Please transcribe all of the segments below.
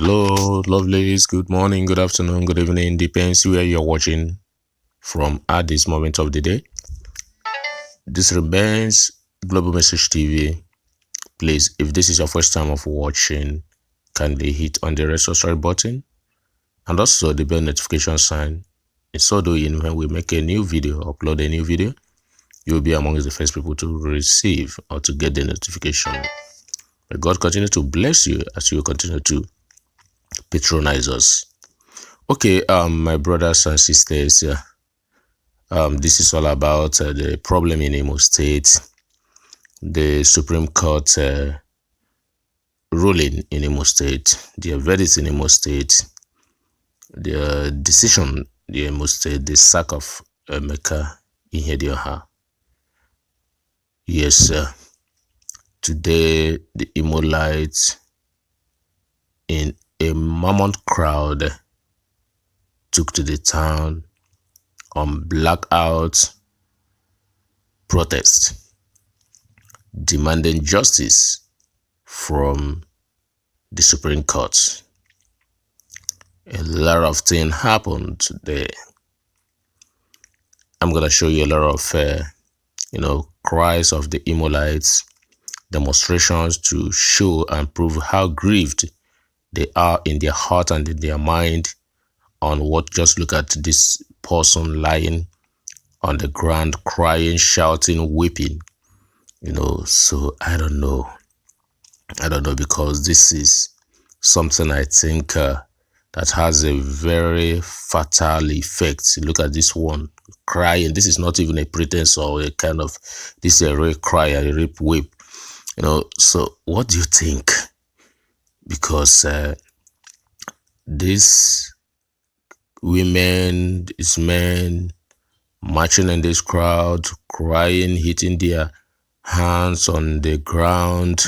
Hello, lovelies. Good morning, good afternoon, good evening. Depends where you're watching from at this moment of the day. This remains Global Message TV. Please, if this is your first time of watching, kindly hit on the red subscribe button and also the bell notification sign. In so doing, when we make a new video, upload a new video, you'll be among the first people to receive or to get the notification. May God continue to bless you as you continue to patronize us. Okay, my brothers and sisters, this is all about the problem in Imo State, the Supreme Court ruling in Imo State, the verdict in Imo State, the decision in Imo State, the sack of Emeka Ihedioha. Yes, today the Imolites in a mammoth crowd took to the town on blackout protest, demanding justice from the Supreme Court. A lot of things happened today. I'm gonna show you a lot of cries of the Imolites, demonstrations to show and prove how grieved they are in their heart and in their mind on what. Just look at this person lying on the ground, crying, shouting, weeping. So I don't know because this is something I think that has a very fatal effect. Look at this one crying. This is not even a pretense or a kind of, this is a real cry, a real weep. So what do you think? Because these women, these men marching in this crowd, crying, hitting their hands on the ground,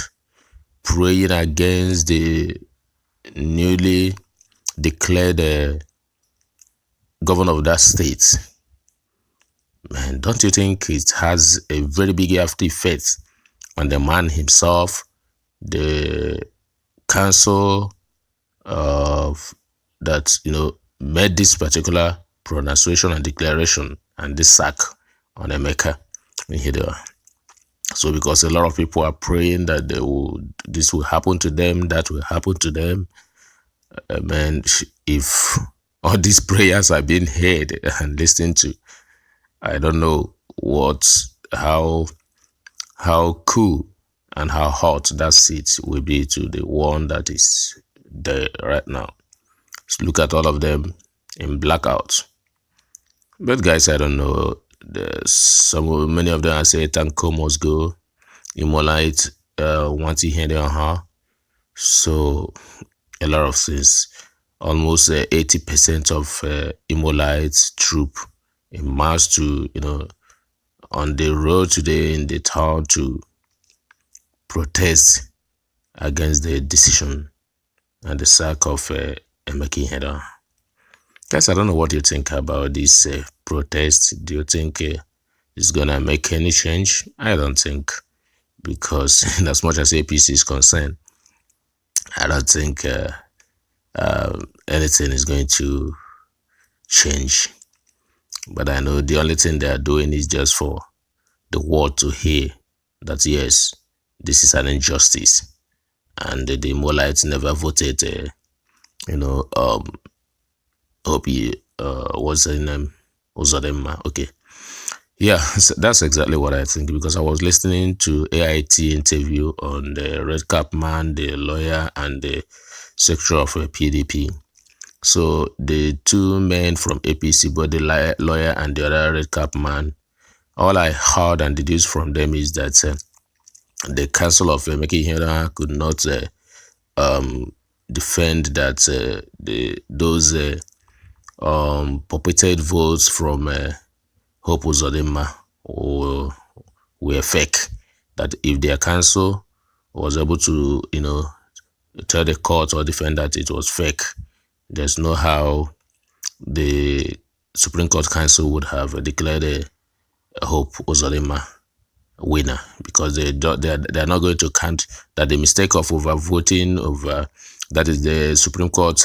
praying against the newly declared governor of that state. Man, don't you think it has a very big after effect on the man himself, the council of that made this particular pronunciation and declaration and this sack on Emeka Ihedioha? So because a lot of people are praying that this will happen to them, that will happen to them. Man, if all these prayers are being heard and listened to, I don't know how cool and how hot that seat will be to the one that is there right now. So look at all of them in blackout. But guys, I don't know. Many of them are saying Tanko must go. Imolite want to hear her. So a lot of things. Almost 80% of Imolite troop in mass to on the road today in the town to protest against the decision and the sack of Emeka Ihedioha. Guys, I don't know what you think about this protest. Do you think it's gonna make any change? I don't think, because as much as APC is concerned, I don't think anything is going to change. But I know the only thing they are doing is just for the world to hear that yes, this is an injustice, and the Molites never voted. Hope he what's the name? Uzodinma. Okay. Yeah, so that's exactly what I think, because I was listening to AIT interview on the Red Cap man, the lawyer, and the secretary of PDP. So the two men from APC, both the lawyer and the other Red Cap man, all I heard and deduced from them is that the council of Emeka Ihedioha could not defend that those purported votes from Hope Uzodinma were fake. That if their council was able to, tell the court or defend that it was fake, there's no how the Supreme Court Council would have declared Hope Uzodinma winner, because they're not going to count that the mistake of overvoting over, that is the Supreme Court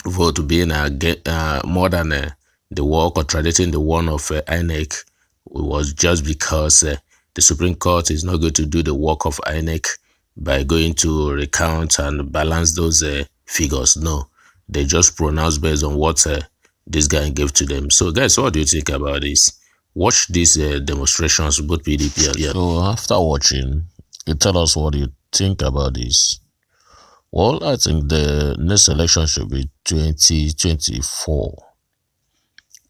vote being more than the work, contradicting the one of INEC, was just because the Supreme Court is not going to do the work of INEC by going to recount and balance those figures. No, they just pronounce based on what this guy gave to them. So guys, what do you think about this? Watch these demonstrations, both PDP and So after watching, you tell us what you think about this. Well, I think the next election should be 2024.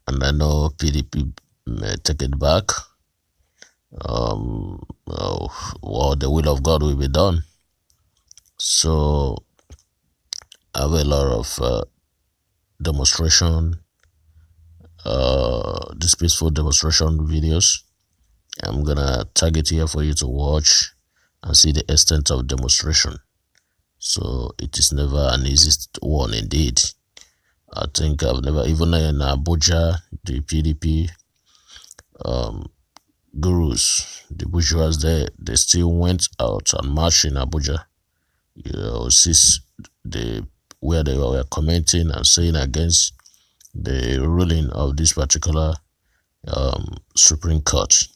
And I know PDP may take it back. Well, the will of God will be done. So I have a lot of demonstration, this peaceful demonstration videos. I'm gonna tag it here for you to watch and see the extent of demonstration. So it is never an easy one indeed. I think I've never, even in Abuja, the PDP gurus, the bourgeois there, they still went out and marched in Abuja. You know, since where they were commenting and saying against the ruling of this particular Supreme Court.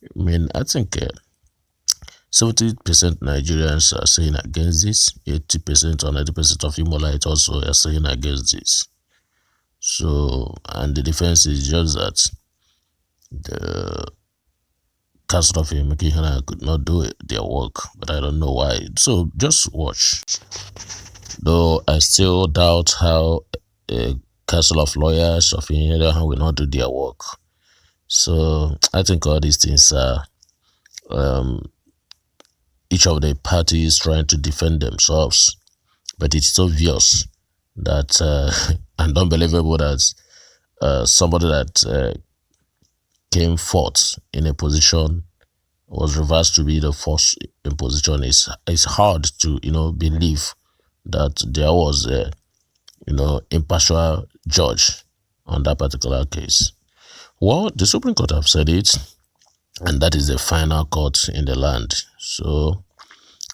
I mean, I think 70% Nigerians are saying against this. 80% or 90% of Imolite also are saying against this. So, and the defense is just that the Council of Emeka could not do their work, but I don't know why. So just watch. Though I still doubt how a Council of Lawyers of Ihedioha will not do their work. So I think all these things are each of the parties trying to defend themselves, but it's obvious that and unbelievable that somebody that came fourth in a position was reversed to be the first in position. It's hard to believe that there was a impartial judge on that particular case. Well, the Supreme Court have said it, and that is the final court in the land. So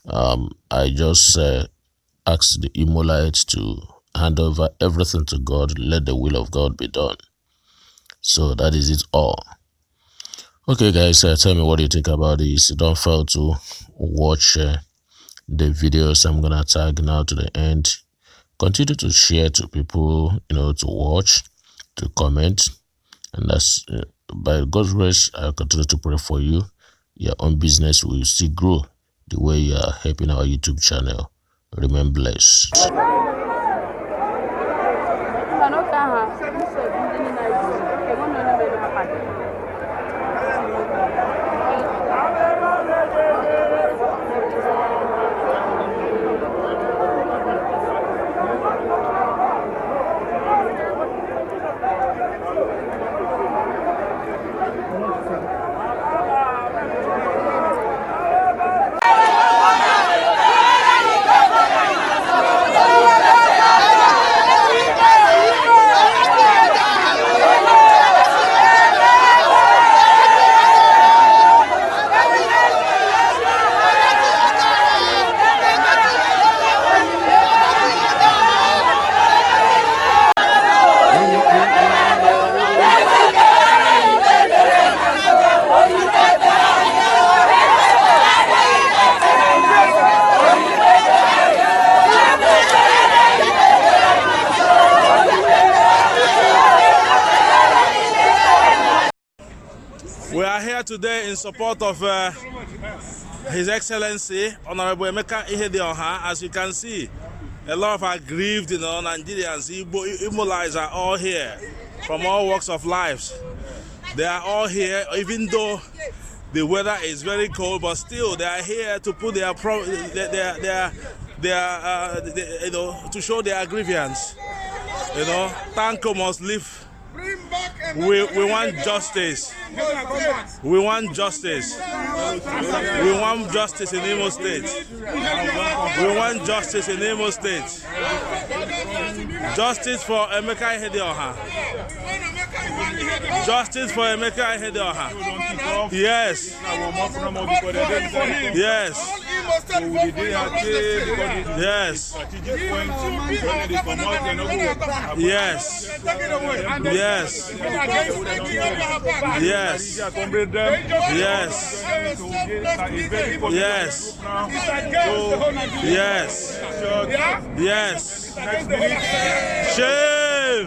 I just ask the Imolites to hand over everything to God, let the will of God be done. So that is it all. Okay guys, tell me what do you think about this. Don't fail to watch the videos I'm gonna tag now to the end. Continue to share to people, to watch, to comment, and that's by God's grace. I'll continue to pray for you. Your own business will still grow the way you are helping our YouTube channel. Remain blessed. We are here today in support of His Excellency, Honorable Emeka Ihedioha. As you can see, a lot of aggrieved Nigerians, Imolites are all here from all walks of life. They are all here, even though the weather is very cold, but still they are here to put to show their grievance. Tanko must live. We want justice. We want justice. We want justice in Imo State. We want justice in Imo State. Justice for Emeka Ihedioha. Justice for Emeka Ihedioha. Yes. Yes. Yes. Yes. Yes. Yes. Yes. Yes. Yes. Yes. Shame.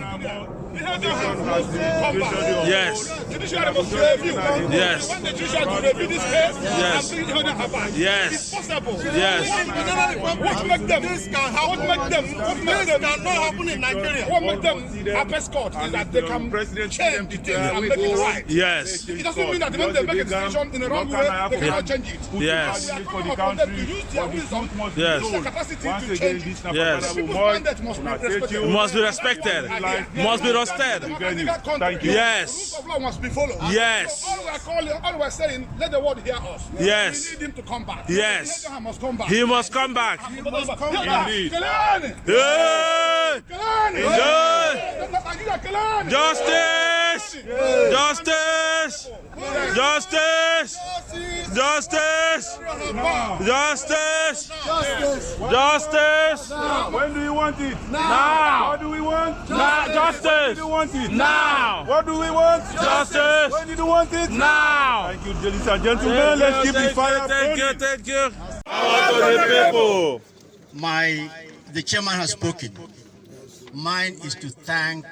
Yes. Yes. Yes. Yes. Yes. What make them? This cannot happen in Nigeria. What make them apex court is that they can change the things and make it right. Yes. It doesn't mean that when they make a decision in the wrong way, they cannot change it. Yes. We are calling upon them to use their wisdom, Yes. use their capacity to change it. Yes. People's mandate must be respected. Must be respected. Must be respected. Yes. The rules of law must be followed. Yes. So all we are saying, let the world hear us. Yes. We need him to come back. Yes. He must come back. He must come back. He must come back. Indeed. Kelani! Hey! Kelani! Kelani! Justice! Justice! Justice! Justice! Justice! Justice! When do you want it? Now! What do we want? Now! Justice! When do you want it? Now! What do we want? Justice! When do you want it? Now! Thank you, ladies and gentlemen. Let's keep the fire Thank you, burning. thank you. The chairman has spoken. Mine is to thank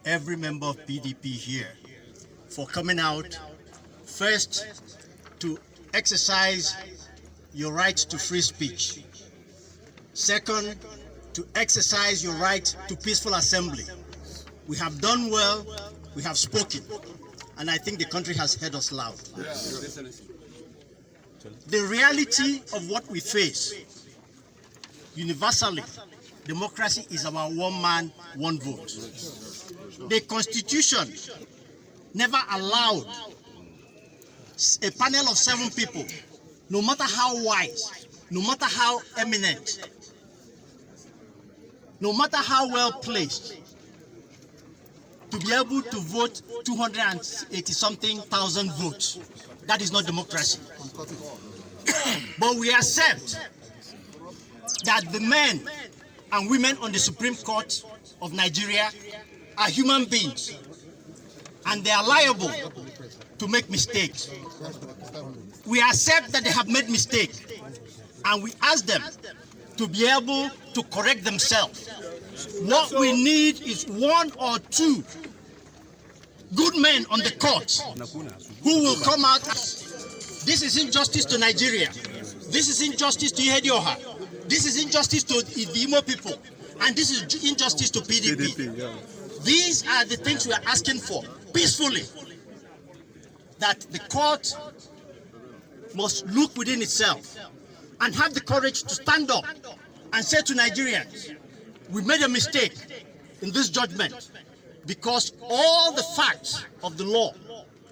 every member of PDP here for coming out, first to exercise your right to free speech. Second, to exercise your right to peaceful assembly. We have done well, we have spoken, and I think the country has heard us loud. The reality of what we face, universally, democracy is about one man, one vote. The Constitution never allowed a panel of 7 people, no matter how wise, no matter how eminent, no matter how well placed, to be able to vote 280-something thousand votes. That is not democracy. But we accept that the men and women on the Supreme Court of Nigeria are human beings and they are liable to make mistakes. We accept that they have made mistakes and we ask them to be able to correct themselves. What we need is 1 or 2 good men on the court who will come out. This is injustice to Nigeria. This is injustice to Ihedioha. This is injustice to the Imo people. And this is injustice to PDP. These are the things we are asking for, peacefully. That the court must look within itself and have the courage to stand up and say to Nigerians, we made a mistake in this judgment because all the facts of the law,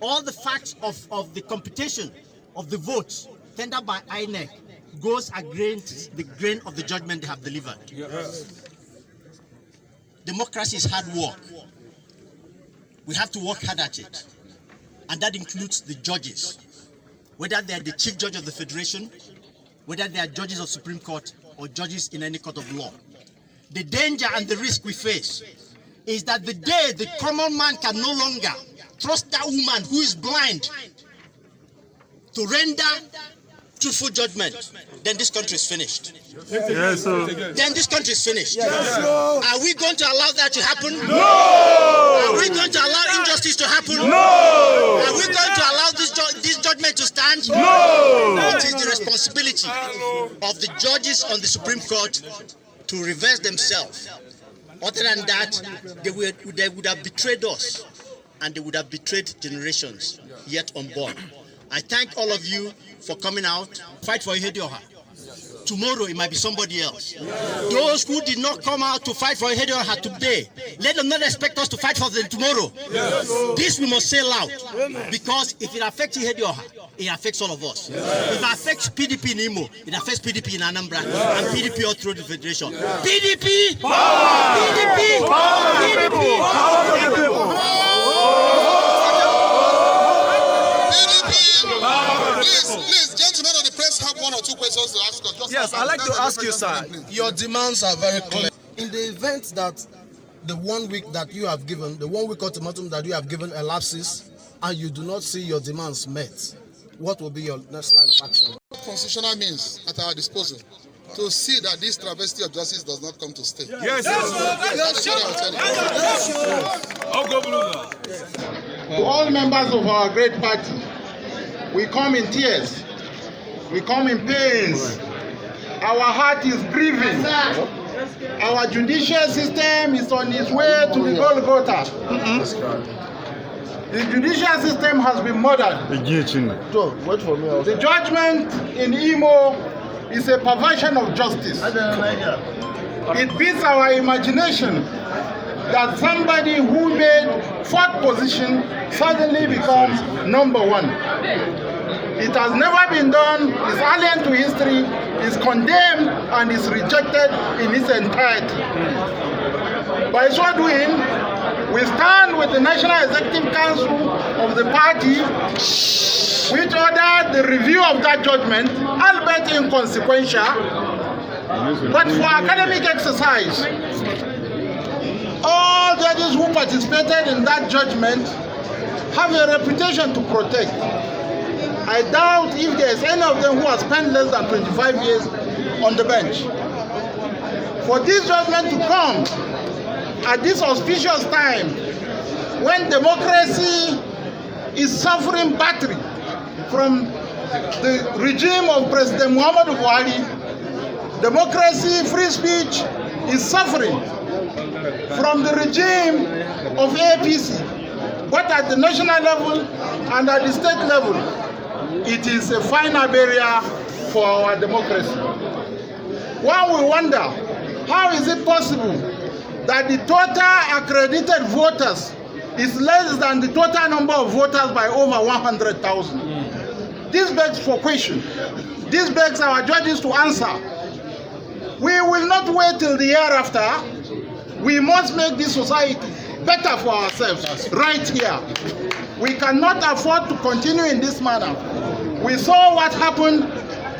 all the facts of the computation of the votes tendered by INEC goes against the grain of the judgment they have delivered. Yes. Democracy is hard work. We have to work hard at it. And that includes the judges, whether they are the Chief Judge of the Federation, whether they are judges of Supreme Court or judges in any court of law. The danger and the risk we face is that the day the common man can no longer trust that woman who is blind to render truthful judgment, then this country is finished. Yes, sir. Then this country is finished. Yes, are we going to allow that to happen? No! Are we going to allow injustice to happen? No! Are we going to allow this judgment to stand? No! It is the responsibility of the judges on the Supreme Court to reverse themselves. Other than that, they would have betrayed us, and they would have betrayed generations yet unborn. I thank all of you for coming out. Fight for Ihedioha. Tomorrow it might be somebody else. Those who did not come out to fight for Ihedioha today, let them not expect us to fight for them tomorrow. This we must say loud, because if it affects Ihedioha, it affects all of us. If it affects PDP in Imo, it affects PDP in Anambra and PDP all through the federation. PDP! Power! PDP! Power! PDP! Power! Please, gentlemen of the press have 1 or 2 questions to ask us. Yes, I'd like to ask you, sir. Your demands are very clear. In the event that the 1 week that you have given, the 1 week ultimatum that you have given elapses, and you do not see your demands met, what will be your next line of action? Constitutional means at our disposal to see that this travesty of justice does not come to stay. Yes, That is what I will tell you. To all members of our great party, we come in tears, we come in pains, our heart is grieving. Our judicial system is on its way to the Golgotha. The judicial system has been murdered. The judgment in Imo is a perversion of justice. It beats our imagination that somebody who made 4th position suddenly becomes number 1. It has never been done, it's alien to history, is condemned and is rejected in its entirety. By so doing, we stand with the National Executive Council of the party, which ordered the review of that judgment, albeit inconsequential, but for academic exercise. All judges who participated in that judgment have a reputation to protect. I doubt if there is any of them who has spent less than 25 years on the bench. For this judgment to come at this auspicious time when democracy is suffering battery from the regime of President Muhammadu Buhari, democracy, free speech is suffering from the regime of APC, both at the national level and at the state level. It is a final barrier for our democracy. One will wonder, how is it possible that the total accredited voters is less than the total number of voters by over 100,000? This begs for question. This begs our judges to answer. We will not wait till the year after. We must make this society better for ourselves right here. We cannot afford to continue in this manner. We saw what happened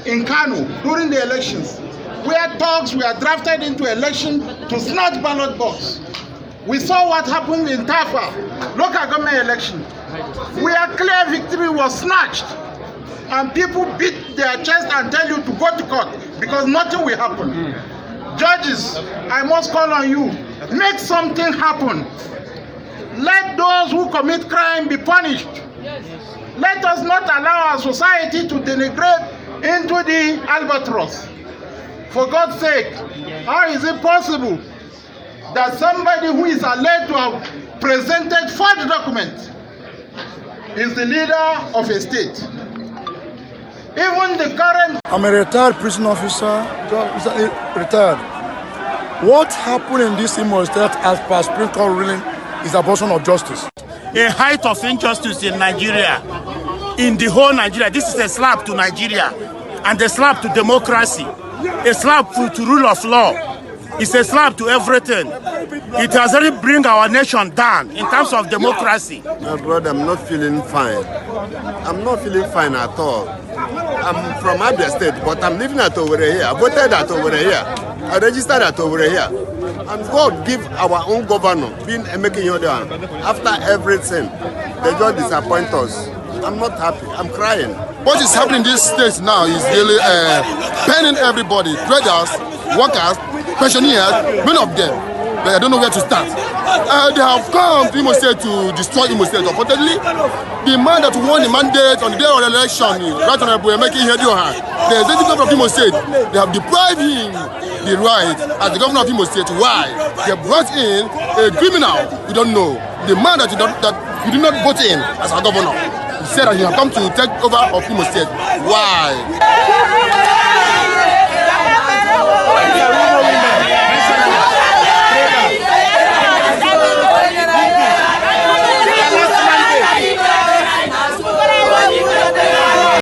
in Kano during the elections, where thugs were drafted into election to snatch ballot box. We saw what happened in Tafa, local government election, where clear victory was snatched, and people beat their chest and tell you to go to court because nothing will happen. Judges, I must call on you, make something happen. Let those who commit crime be punished. Let us not allow our society to denigrate into the albatross. For God's sake, how is it possible that somebody who is alleged to have presented forged documents is the leader of a state? Even the current... I'm a retired prison officer, retired. What happened in this Imo State as per Supreme Court ruling is abortion of justice. A height of injustice in Nigeria, in the whole Nigeria. This is a slap to Nigeria and a slap to democracy, a slap to rule of law. It's a slap to everything. It has really bring our nation down in terms of democracy. My brother, I'm not feeling fine. I'm not feeling fine at all. I'm from Abia State, but I'm living at over here. I voted at over here. I registered at over here. And God give our own governor, being Emeka after everything, they just disappoint us. I'm not happy. I'm crying. What is happening in this state now is really paining everybody, traders, workers, pensioners, many of them. But I don't know where to start. They have come to Imo State to destroy Imo State. Unfortunately, the man that won the mandate on the day of the election, Right Honorable Emeka Ihedioha, the executive governor of Imo State, they have deprived him the right as the governor of Imo State. Why? They brought in a criminal, we don't know. The man that you did not vote in as a governor. He said that he has come to take over of Imo State. Why?